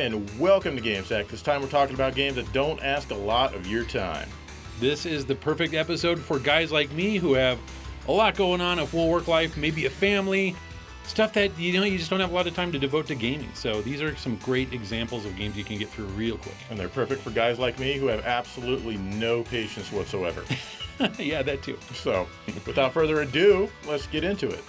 and welcome to GameSack. This time we're talking about games that don't ask a lot of your time. This is the perfect episode for guys like me who have a lot going on, a full work life, maybe a family, stuff that you just don't have a lot of time to devote to gaming. So these are some great examples of games you can get through real quick. And they're perfect for guys like me who have absolutely no patience whatsoever. Yeah, that too. So, without further ado, let's get into it.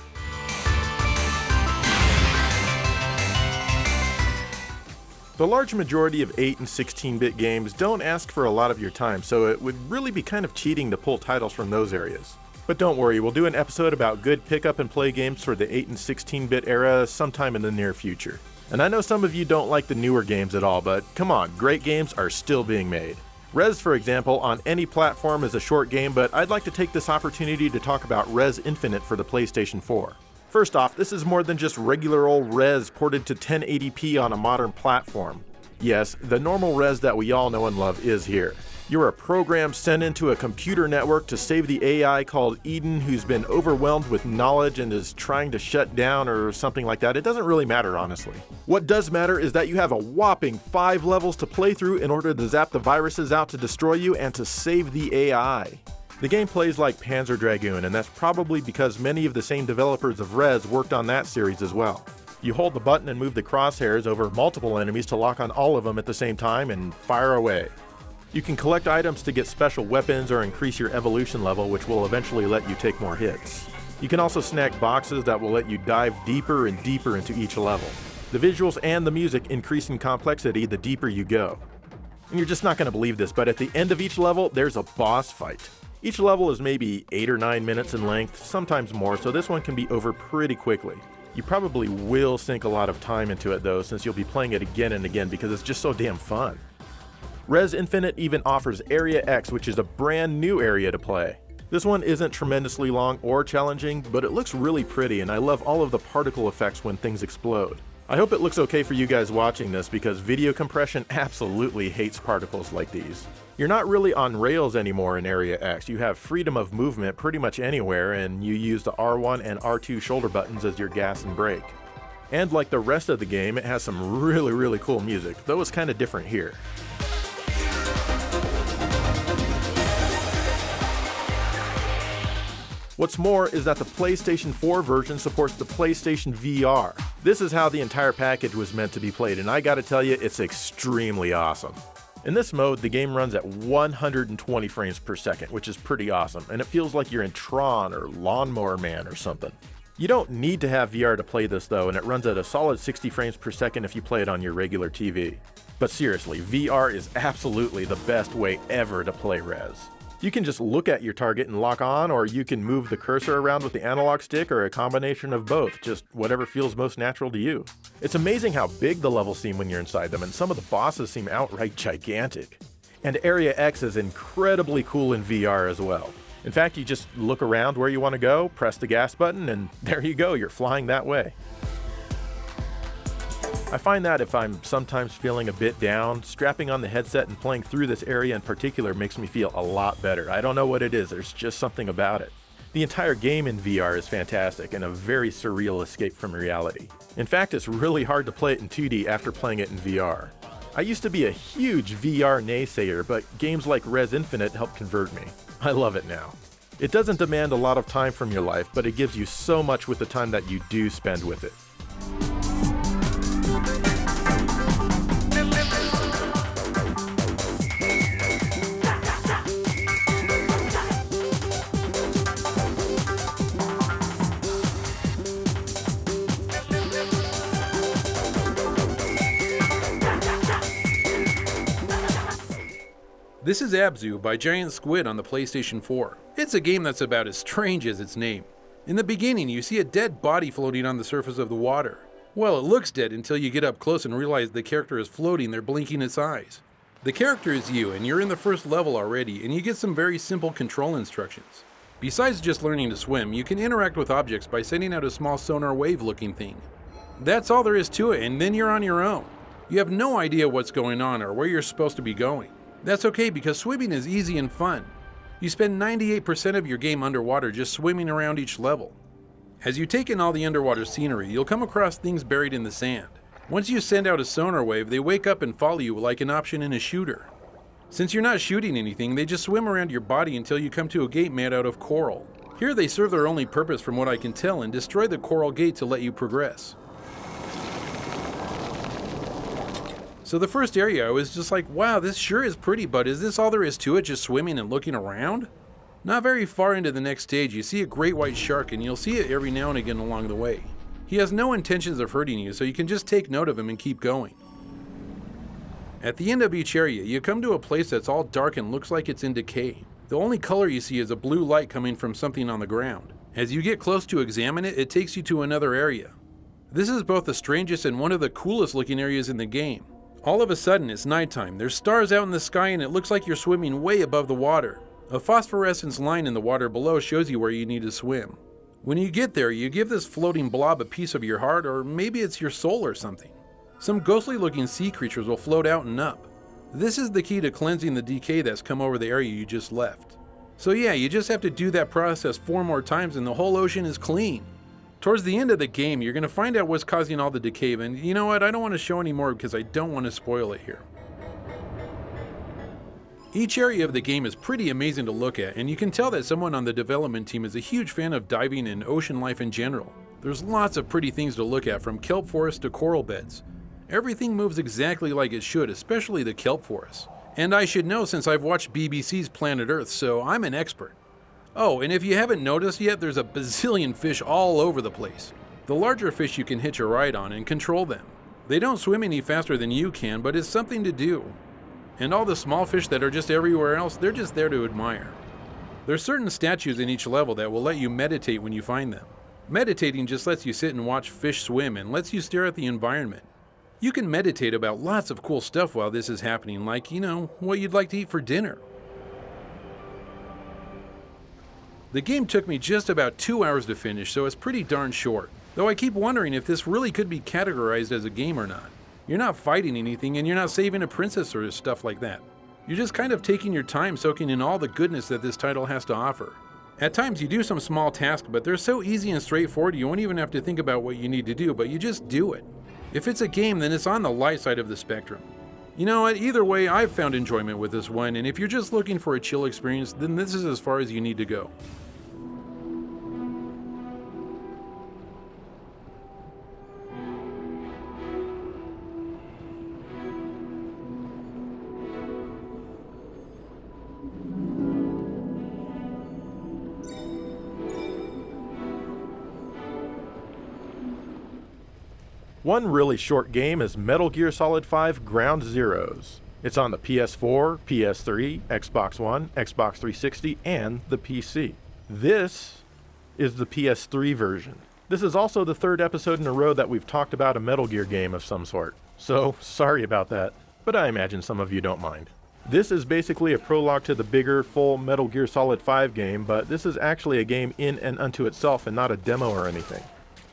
The large majority of 8 and 16-bit games don't ask for a lot of your time, so it would really be kind of cheating to pull titles from those areas. But don't worry, we'll do an episode about good pick-up-and-play games for the 8 and 16-bit era sometime in the near future. And I know some of you don't like the newer games at all, but come on, great games are still being made. Rez, for example, on any platform is a short game, but I'd like to take this opportunity to talk about Rez Infinite for the PlayStation 4. First off, this is more than just regular old Rez ported to 1080p on a modern platform. Yes, the normal Rez that we all know and love is here. You're a program sent into a computer network to save the AI called Eden, who's been overwhelmed with knowledge and is trying to shut down or something like that. It doesn't really matter, honestly. What does matter is that you have a whopping 5 levels to play through in order to zap the viruses out to destroy you and to save the AI. The game plays like Panzer Dragoon, and that's probably because many of the same developers of Rez worked on that series as well. You hold the button and move the crosshairs over multiple enemies to lock on all of them at the same time and fire away. You can collect items to get special weapons or increase your evolution level, which will eventually let you take more hits. You can also snag boxes that will let you dive deeper and deeper into each level. The visuals and the music increase in complexity the deeper you go. And you're just not going to believe this, but at the end of each level, there's a boss fight. Each level is maybe 8 or 9 minutes in length, sometimes more, so this one can be over pretty quickly. You probably will sink a lot of time into it though, since you'll be playing it again and again because it's just so damn fun. Rez Infinite even offers Area X, which is a brand new area to play. This one isn't tremendously long or challenging, but it looks really pretty and I love all of the particle effects when things explode. I hope it looks okay for you guys watching this because video compression absolutely hates particles like these. You're not really on rails anymore in Area X. You have freedom of movement pretty much anywhere and you use the R1 and R2 shoulder buttons as your gas and brake. And like the rest of the game, it has some really cool music, though it's kind of different here. What's more is that the PlayStation 4 version supports the PlayStation VR. This is how the entire package was meant to be played, and I gotta tell you, it's extremely awesome. In this mode, the game runs at 120 frames per second, which is pretty awesome, and it feels like you're in Tron or Lawnmower Man or something. You don't need to have VR to play this though, and it runs at a solid 60 frames per second if you play it on your regular TV. But seriously, VR is absolutely the best way ever to play Rez. You can just look at your target and lock on, or you can move the cursor around with the analog stick, or a combination of both, just whatever feels most natural to you. It's amazing how big the levels seem when you're inside them, and some of the bosses seem outright gigantic. And Area X is incredibly cool in VR as well. In fact, you just look around where you want to go, press the gas button, and there you go, you're flying that way. I find that if I'm sometimes feeling a bit down, strapping on the headset and playing through this area in particular makes me feel a lot better. I don't know what it is, there's just something about it. The entire game in VR is fantastic and a very surreal escape from reality. In fact, it's really hard to play it in 2D after playing it in VR. I used to be a huge VR naysayer, but games like Rez Infinite helped convert me. I love it now. It doesn't demand a lot of time from your life, but it gives you so much with the time that you do spend with it. This is Abzu by Giant Squid on the PlayStation 4. It's a game that's about as strange as its name. In the beginning, you see a dead body floating on the surface of the water. Well, it looks dead until you get up close and realize the character is floating there, blinking its eyes. The character is you, and you're in the first level already, and you get some very simple control instructions. Besides just learning to swim, you can interact with objects by sending out a small sonar wave-looking thing. That's all there is to it, and then you're on your own. You have no idea what's going on or where you're supposed to be going. That's okay because swimming is easy and fun. You spend 98% of your game underwater just swimming around each level. As you take in all the underwater scenery, you'll come across things buried in the sand. Once you send out a sonar wave, they wake up and follow you like an option in a shooter. Since you're not shooting anything, they just swim around your body until you come to a gate made out of coral. Here they serve their only purpose from what I can tell and destroy the coral gate to let you progress. So the first area I was just like, wow, this sure is pretty, but is this all there is to it, just swimming and looking around? Not very far into the next stage, you see a great white shark, and you'll see it every now and again along the way. He has no intentions of hurting you, so you can just take note of him and keep going. At the end of each area, you come to a place that's all dark and looks like it's in decay. The only color you see is a blue light coming from something on the ground. As you get close to examine it, it takes you to another area. This is both the strangest and one of the coolest looking areas in the game. All of a sudden, it's nighttime. There's stars out in the sky and it looks like you're swimming way above the water. A phosphorescence line in the water below shows you where you need to swim. When you get there, you give this floating blob a piece of your heart, or maybe it's your soul or something. Some ghostly looking sea creatures will float out and up. This is the key to cleansing the decay that's come over the area you just left. So yeah, you just have to do that process 4 more times and the whole ocean is clean. Towards the end of the game, you're going to find out what's causing all the decay, and you know what, I don't want to show any more because I don't want to spoil it here. Each area of the game is pretty amazing to look at, and you can tell that someone on the development team is a huge fan of diving and ocean life in general. There's lots of pretty things to look at, from kelp forests to coral beds. Everything moves exactly like it should, especially the kelp forests. And I should know since I've watched BBC's Planet Earth, so I'm an expert. Oh, and if you haven't noticed yet, there's a bazillion fish all over the place. The larger fish you can hitch a ride on and control them. They don't swim any faster than you can, but it's something to do. And all the small fish that are just everywhere else, they're just there to admire. There's certain statues in each level that will let you meditate when you find them. Meditating just lets you sit and watch fish swim and lets you stare at the environment. You can meditate about lots of cool stuff while this is happening, like, what you'd like to eat for dinner. The game took me just about 2 hours to finish, so it's pretty darn short. Though I keep wondering if this really could be categorized as a game or not. You're not fighting anything and you're not saving a princess or stuff like that. You're just kind of taking your time soaking in all the goodness that this title has to offer. At times you do some small tasks, but they're so easy and straightforward you won't even have to think about what you need to do, but you just do it. If it's a game, then it's on the light side of the spectrum. You know what, either way, I've found enjoyment with this one, and if you're just looking for a chill experience, then this is as far as you need to go. One really short game is Metal Gear Solid 5 Ground Zeroes. It's on the PS4, PS3, Xbox One, Xbox 360, and the PC. This is the PS3 version. This is also the 3rd episode in a row that we've talked about a Metal Gear game of some sort. So, sorry about that, but I imagine some of you don't mind. This is basically a prologue to the bigger, full Metal Gear Solid 5 game, but this is actually a game in and unto itself and not a demo or anything.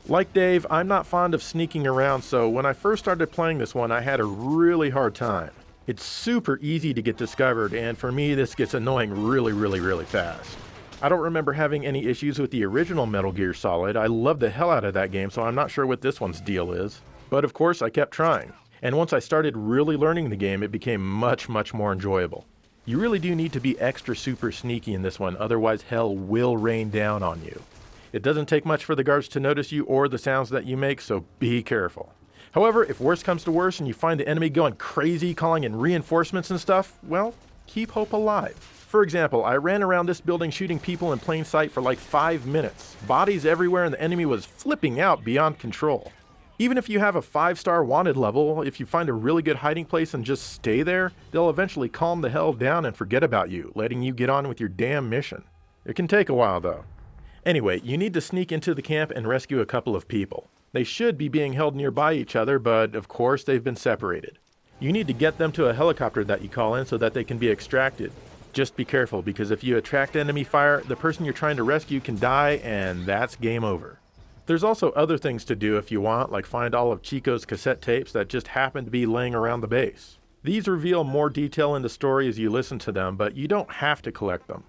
Like Dave, I'm not fond of sneaking around, so when I first started playing this one, I had a really hard time. It's super easy to get discovered, and for me, this gets annoying really fast. I don't remember having any issues with the original Metal Gear Solid. I loved the hell out of that game, so I'm not sure what this one's deal is. But of course, I kept trying. And once I started really learning the game, it became much more enjoyable. You really do need to be extra super sneaky in this one, otherwise hell will rain down on you. It doesn't take much for the guards to notice you or the sounds that you make, so be careful. However, if worse comes to worse and you find the enemy going crazy, calling in reinforcements and stuff, well, keep hope alive. For example, I ran around this building shooting people in plain sight for like 5 minutes. Bodies everywhere and the enemy was flipping out beyond control. Even if you have a 5-star wanted level, if you find a really good hiding place and just stay there, they'll eventually calm the hell down and forget about you, letting you get on with your damn mission. It can take a while though. Anyway, you need to sneak into the camp and rescue a couple of people. They should be being held nearby each other, but of course they've been separated. You need to get them to a helicopter that you call in so that they can be extracted. Just be careful, because if you attract enemy fire, the person you're trying to rescue can die, and that's game over. There's also other things to do if you want, like find all of Chico's cassette tapes that just happen to be laying around the base. These reveal more detail in the story as you listen to them, but you don't have to collect them.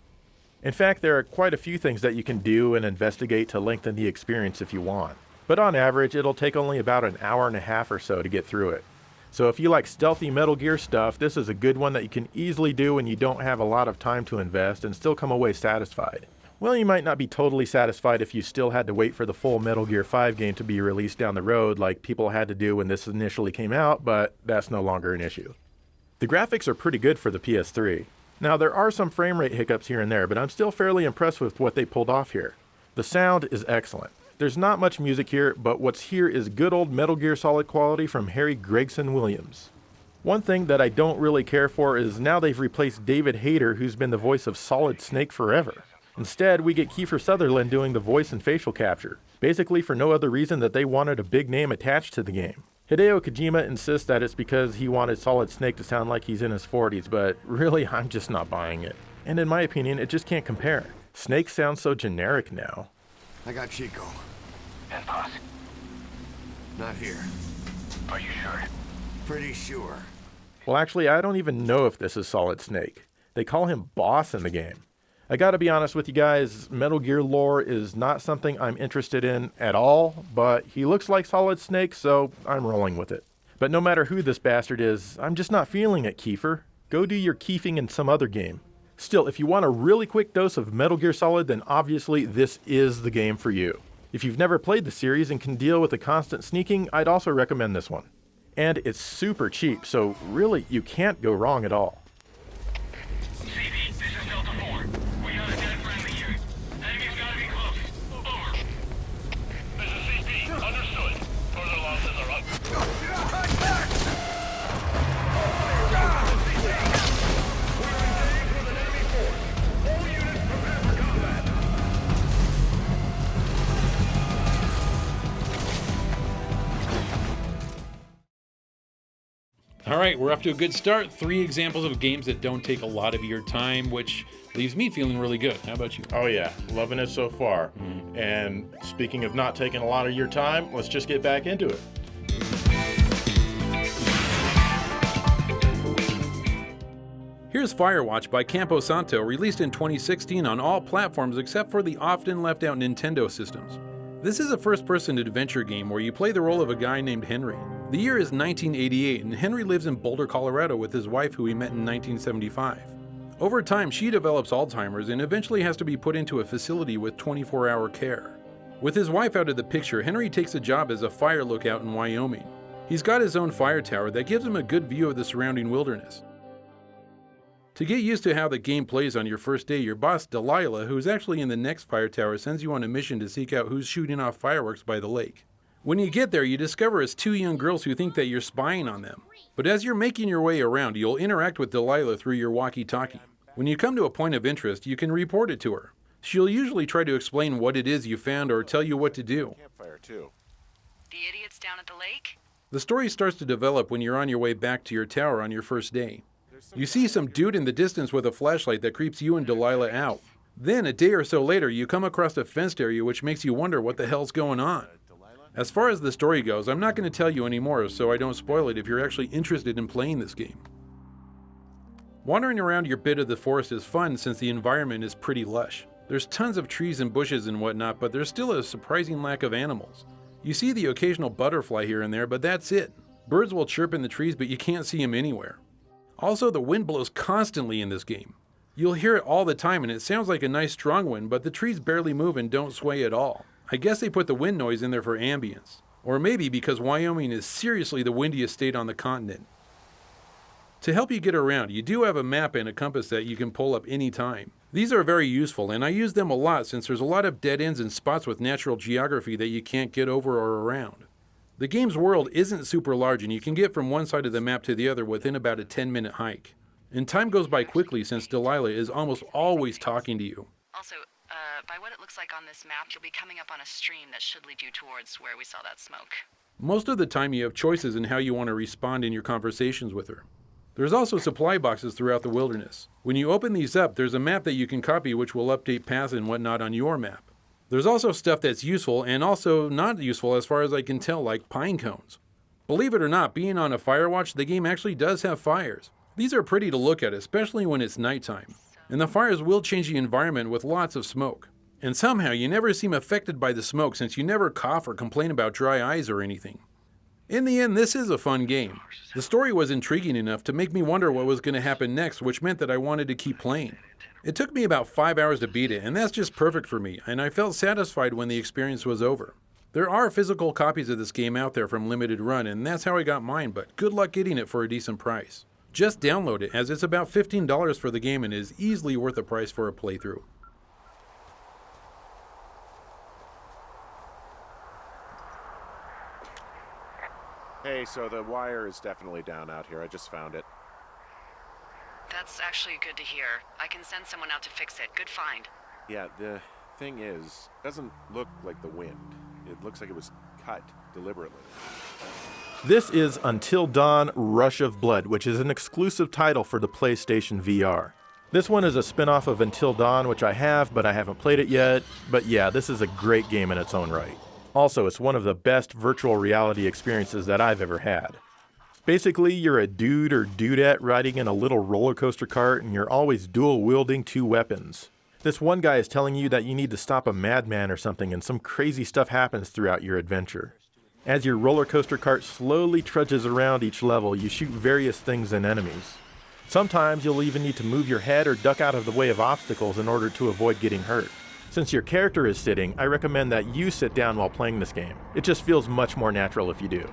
In fact, there are quite a few things that you can do and investigate to lengthen the experience if you want. but on average it'll take only about an hour and a half or so to get through it. So if you like stealthy Metal Gear stuff, this is a good one that you can easily do when you don't have a lot of time to invest and still come away satisfied. Well, you might not be totally satisfied if you still had to wait for the full Metal Gear 5 game to be released down the road like people had to do when this initially came out, but that's no longer an issue. The graphics are pretty good for the PS3. Now, there are some frame rate hiccups here and there, but I'm still fairly impressed with what they pulled off here. The sound is excellent. There's not much music here, but what's here is good old Metal Gear Solid quality from Harry Gregson Williams. One thing that I don't really care for is now they've replaced David Hayter, who's been the voice of Solid Snake forever. Instead, we get Kiefer Sutherland doing the voice and facial capture, basically for no other reason that they wanted a big name attached to the game. Hideo Kojima insists that it's because he wanted Solid Snake to sound like he's in his 40s, but really, I'm just not buying it. And in my opinion, it just can't compare. Snake sounds so generic now. I got Chico. And Boss. Not here. Are you sure? Pretty sure. Well, actually, I don't even know if this is Solid Snake. They call him Boss in the game. I gotta be honest with you guys, Metal Gear lore is not something I'm interested in at all, but he looks like Solid Snake, so I'm rolling with it. But no matter who this bastard is, I'm just not feeling it, Kiefer. Go do your keefing in some other game. Still, if you want a really quick dose of Metal Gear Solid, then obviously this is the game for you. If you've never played the series and can deal with the constant sneaking, I'd also recommend this one. And it's super cheap, so really you can't go wrong at all. CV, this is Delta 4. We got a dead friendly here. Enemy's gotta be close. Over. This is CP. Understood. Further losses are up. All right, we're off to a good start. 3 examples of games that don't take a lot of your time, which leaves me feeling really good. How about you? Oh yeah, loving it so far. And speaking of not taking a lot of your time, let's just get back into it. Here's Firewatch by Campo Santo, released in 2016 on all platforms except for the often left out Nintendo systems. This is a first-person adventure game where you play the role of a guy named Henry. The year is 1988, and Henry lives in Boulder, Colorado with his wife who he met in 1975. Over time, she develops Alzheimer's and eventually has to be put into a facility with 24-hour care. With his wife out of the picture, Henry takes a job as a fire lookout in Wyoming. He's got his own fire tower that gives him a good view of the surrounding wilderness. To get used to how the game plays on your first day, your boss Delilah, who's actually in the next fire tower, sends you on a mission to seek out who's shooting off fireworks by the lake. When you get there, you discover it's 2 young girls who think that you're spying on them. But as you're making your way around, you'll interact with Delilah through your walkie-talkie. When you come to a point of interest, you can report it to her. She'll usually try to explain what it is you found or tell you what to do. Campfire too. The idiots down at the lake? The story starts to develop when you're on your way back to your tower on your first day. You see some dude in the distance with a flashlight that creeps you and Delilah out. Then, a day or so later, you come across a fenced area which makes you wonder what the hell's going on. As far as the story goes, I'm not going to tell you anymore so I don't spoil it if you're actually interested in playing this game. Wandering around your bit of the forest is fun since the environment is pretty lush. There's tons of trees and bushes and whatnot, but there's still a surprising lack of animals. You see the occasional butterfly here and there, but that's it. Birds will chirp in the trees, but you can't see them anywhere. Also, the wind blows constantly in this game. You'll hear it all the time and it sounds like a nice strong wind, but the trees barely move and don't sway at all. I guess they put the wind noise in there for ambience. Or maybe because Wyoming is seriously the windiest state on the continent. To help you get around, you do have a map and a compass that you can pull up anytime. These are very useful, and I use them a lot since there's a lot of dead ends and spots with natural geography that you can't get over or around. The game's world isn't super large, and you can get from one side of the map to the other within about a 10-minute hike. And time goes by quickly since Delilah is almost always talking to you. Also, by what it looks like on this map, you'll be coming up on a stream that should lead you towards where we saw that smoke. Most of the time you have choices in how you want to respond in your conversations with her. There's also supply boxes throughout the wilderness. When you open these up, there's a map that you can copy which will update paths and whatnot on your map. There's also stuff that's useful and also not useful as far as I can tell, like pine cones. Believe it or not, being on a Firewatch, the game actually does have fires. These are pretty to look at, especially when it's nighttime. And the fires will change the environment with lots of smoke. and somehow you never seem affected by the smoke since you never cough or complain about dry eyes or anything. In the end, this is a fun game. The story was intriguing enough to make me wonder what was going to happen next, which meant that I wanted to keep playing. It took me about 5 hours to beat it, and that's just perfect for me, and I felt satisfied when the experience was over. There are physical copies of this game out there from Limited Run, and that's how I got mine, but good luck getting it for a decent price. Just download it, as it's about $15 for the game and is easily worth the price for a playthrough. Hey, so the wire is definitely down out here. I just found it. That's actually good to hear. I can send someone out to fix it. Good find. Yeah, the thing is, it doesn't look like the wind. It looks like it was cut deliberately. This is Until Dawn Rush of Blood, which is an exclusive title for the PlayStation VR. This one is a spin-off of Until Dawn, which I have, but I haven't played it yet. But yeah, this is a great game in its own right. Also, it's one of the best virtual reality experiences that I've ever had. Basically, you're a dude or dudette riding in a little roller coaster cart, and you're always dual-wielding 2 weapons. This one guy is telling you that you need to stop a madman or something, and some crazy stuff happens throughout your adventure. As your roller coaster cart slowly trudges around each level, you shoot various things and enemies. Sometimes you'll even need to move your head or duck out of the way of obstacles in order to avoid getting hurt. Since your character is sitting, I recommend that you sit down while playing this game. It just feels much more natural if you do.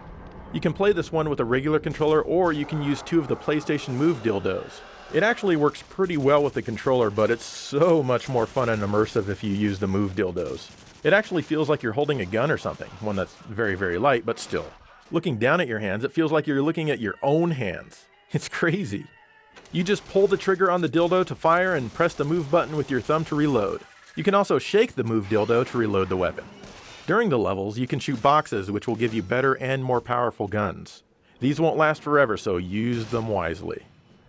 You can play this one with a regular controller, or you can use 2 of the PlayStation Move dildos. It actually works pretty well with the controller, but it's so much more fun and immersive if you use the Move dildos. It actually feels like you're holding a gun or something, one that's very, very light, but still. Looking down at your hands, it feels like you're looking at your own hands. It's crazy. You just pull the trigger on the dildo to fire and press the move button with your thumb to reload. You can also shake the move dildo to reload the weapon. During the levels, you can shoot boxes, which will give you better and more powerful guns. These won't last forever, so use them wisely.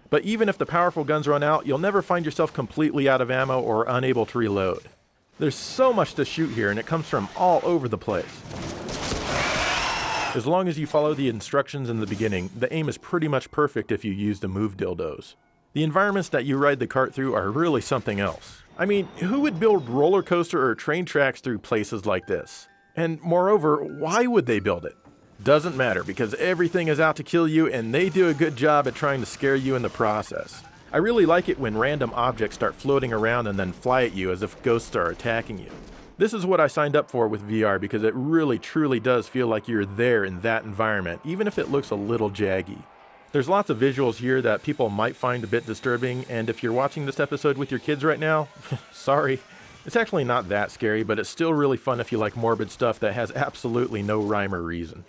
But even if the powerful guns run out, you'll never find yourself completely out of ammo or unable to reload. There's so much to shoot here, and it comes from all over the place. As long as you follow the instructions in the beginning, the aim is pretty much perfect if you use the move dildos. The environments that you ride the cart through are really something else. I mean, who would build roller coaster or train tracks through places like this? And moreover, why would they build it? Doesn't matter, because everything is out to kill you, and they do a good job at trying to scare you in the process. I really like it when random objects start floating around and then fly at you as if ghosts are attacking you. This is what I signed up for with VR because it really truly does feel like you're there in that environment, even if it looks a little jaggy. There's lots of visuals here that people might find a bit disturbing, and if you're watching this episode with your kids right now, sorry. It's actually not that scary, but it's still really fun if you like morbid stuff that has absolutely no rhyme or reason.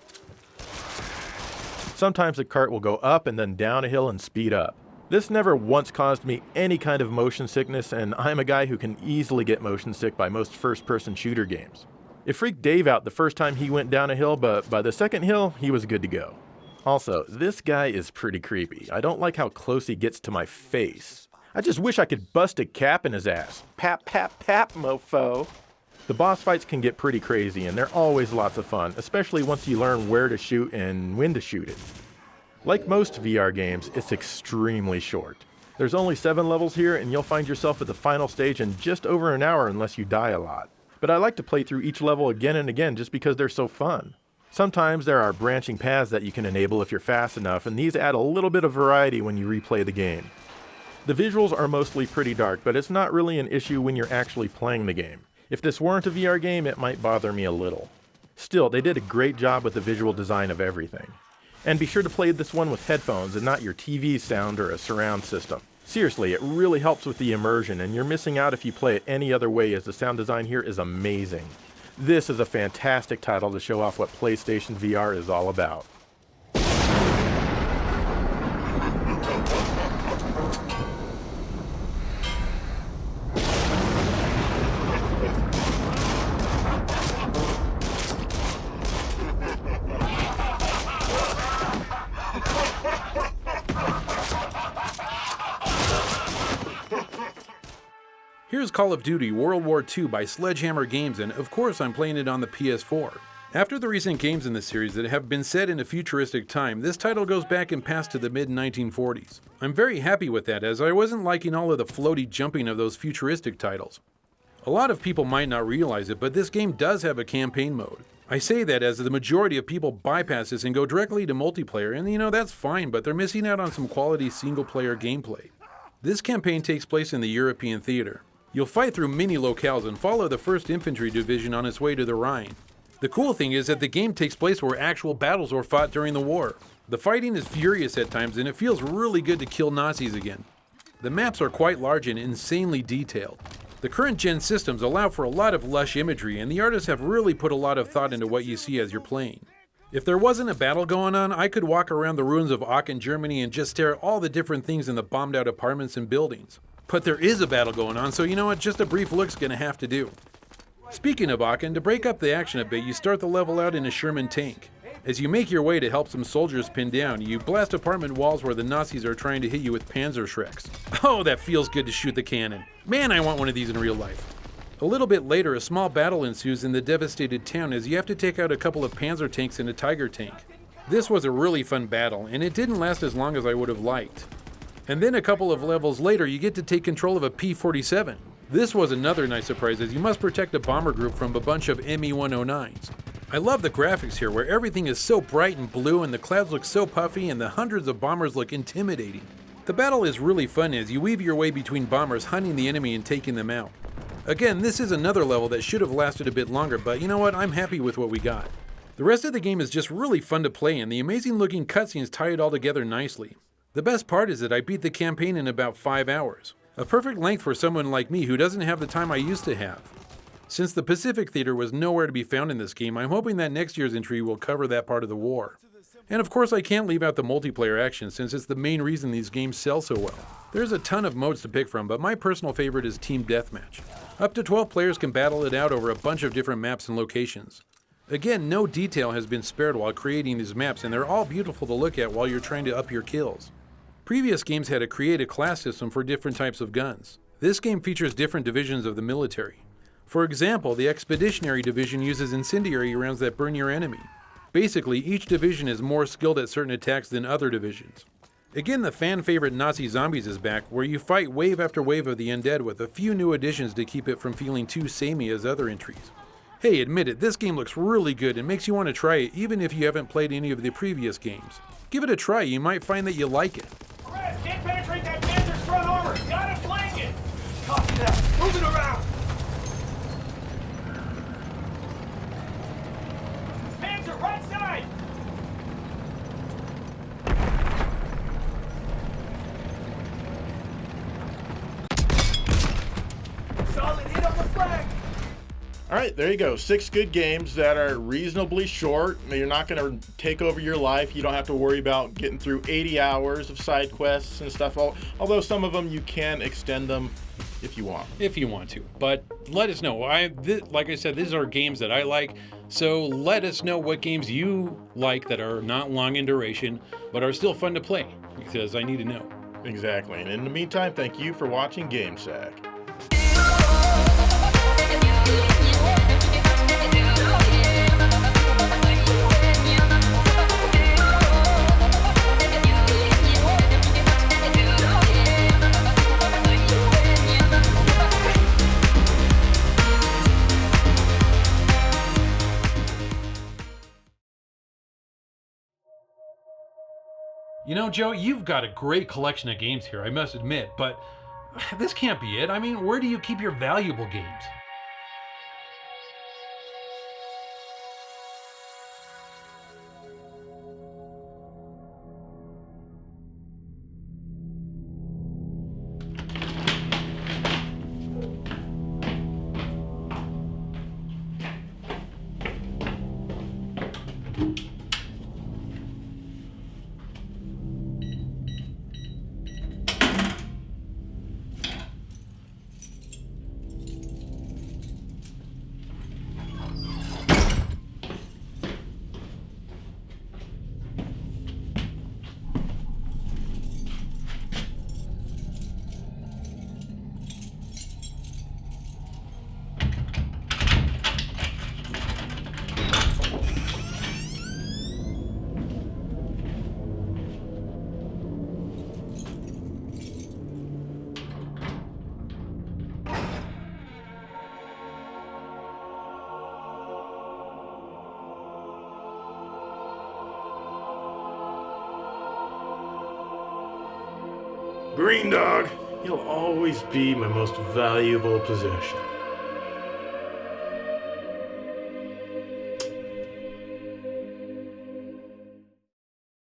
Sometimes the cart will go up and then down a hill and speed up. This never once caused me any kind of motion sickness, and I'm a guy who can easily get motion sick by most first-person shooter games. It freaked Dave out the first time he went down a hill, but by the second hill, he was good to go. Also, this guy is pretty creepy. I don't like how close he gets to my face. I just wish I could bust a cap in his ass. Pap, pap, pap, mofo. The boss fights can get pretty crazy, and they're always lots of fun, especially once you learn where to shoot and when to shoot it. Like most VR games, it's extremely short. There's only 7 levels here, and you'll find yourself at the final stage in just over an hour unless you die a lot. But I like to play through each level again and again just because they're so fun. Sometimes there are branching paths that you can enable if you're fast enough, and these add a little bit of variety when you replay the game. The visuals are mostly pretty dark, but it's not really an issue when you're actually playing the game. If this weren't a VR game, it might bother me a little. Still, they did a great job with the visual design of everything. And be sure to play this one with headphones and not your TV sound or a surround system. Seriously, it really helps with the immersion, and you're missing out if you play it any other way, as the sound design here is amazing. This is a fantastic title to show off what PlayStation VR is all about. Here's Call of Duty World War II by Sledgehammer Games, and of course I'm playing it on the PS4. After the recent games in this series that have been set in a futuristic time, this title goes back in past to the mid-1940s. I'm very happy with that, as I wasn't liking all of the floaty jumping of those futuristic titles. A lot of people might not realize it, but this game does have a campaign mode. I say that as the majority of people bypass this and go directly to multiplayer, and that's fine, but they're missing out on some quality single-player gameplay. This campaign takes place in the European theater. You'll fight through many locales and follow the 1st Infantry Division on its way to the Rhine. The cool thing is that the game takes place where actual battles were fought during the war. The fighting is furious at times, and it feels really good to kill Nazis again. The maps are quite large and insanely detailed. The current gen systems allow for a lot of lush imagery, and the artists have really put a lot of thought into what you see as you're playing. If there wasn't a battle going on, I could walk around the ruins of Aachen, Germany and just stare at all the different things in the bombed out apartments and buildings. But there is a battle going on, so you know what, just a brief look's gonna have to do. Speaking of Aachen, to break up the action a bit, you start the level out in a Sherman tank. As you make your way to help some soldiers pin down, you blast apartment walls where the Nazis are trying to hit you with Panzerschrecks. Oh, that feels good to shoot the cannon. Man, I want one of these in real life. A little bit later, a small battle ensues in the devastated town as you have to take out a couple of Panzer tanks and a Tiger tank. This was a really fun battle, and it didn't last as long as I would have liked. And then a couple of levels later, you get to take control of a P-47. This was another nice surprise as you must protect a bomber group from a bunch of Me-109s. I love the graphics here where everything is so bright and blue and the clouds look so puffy and the hundreds of bombers look intimidating. The battle is really fun as you weave your way between bombers hunting the enemy and taking them out. Again, this is another level that should have lasted a bit longer, but you know what, I'm happy with what we got. The rest of the game is just really fun to play and the amazing looking cutscenes tie it all together nicely. The best part is that I beat the campaign in about 5 hours. A perfect length for someone like me who doesn't have the time I used to have. Since the Pacific Theater was nowhere to be found in this game, I'm hoping that next year's entry will cover that part of the war. And of course I can't leave out the multiplayer action since it's the main reason these games sell so well. There's a ton of modes to pick from, but my personal favorite is Team Deathmatch. Up to 12 players can battle it out over a bunch of different maps and locations. Again, no detail has been spared while creating these maps and they're all beautiful to look at while you're trying to up your kills. Previous games had a create a class system for different types of guns. This game features different divisions of the military. For example, the Expeditionary Division uses incendiary rounds that burn your enemy. Basically, each division is more skilled at certain attacks than other divisions. Again, the fan favorite Nazi Zombies is back, where you fight wave after wave of the undead with a few new additions to keep it from feeling too samey as other entries. Hey, admit it, this game looks really good and makes you want to try it even if you haven't played any of the previous games. Give it a try, you might find that you like it. Red, can't penetrate that Panzer's front armor. Gotta flank it. Copy that. Move it around. Panzer, right side. Solid hit on the flag. All right, there you go. 6 good games that are reasonably short. You're not going to take over your life. You don't have to worry about getting through 80 hours of side quests and stuff. Although some of them you can extend them if you want. If you want to. But let us know. Like I said, these are games that I like. So let us know what games you like that are not long in duration, but are still fun to play, because I need to know. Exactly. And in the meantime, thank you for watching GameSack. You know, Joe, you've got a great collection of games here, I must admit, but this can't be it. I mean, where do you keep your valuable games? Green Dog, you'll always be my most valuable possession.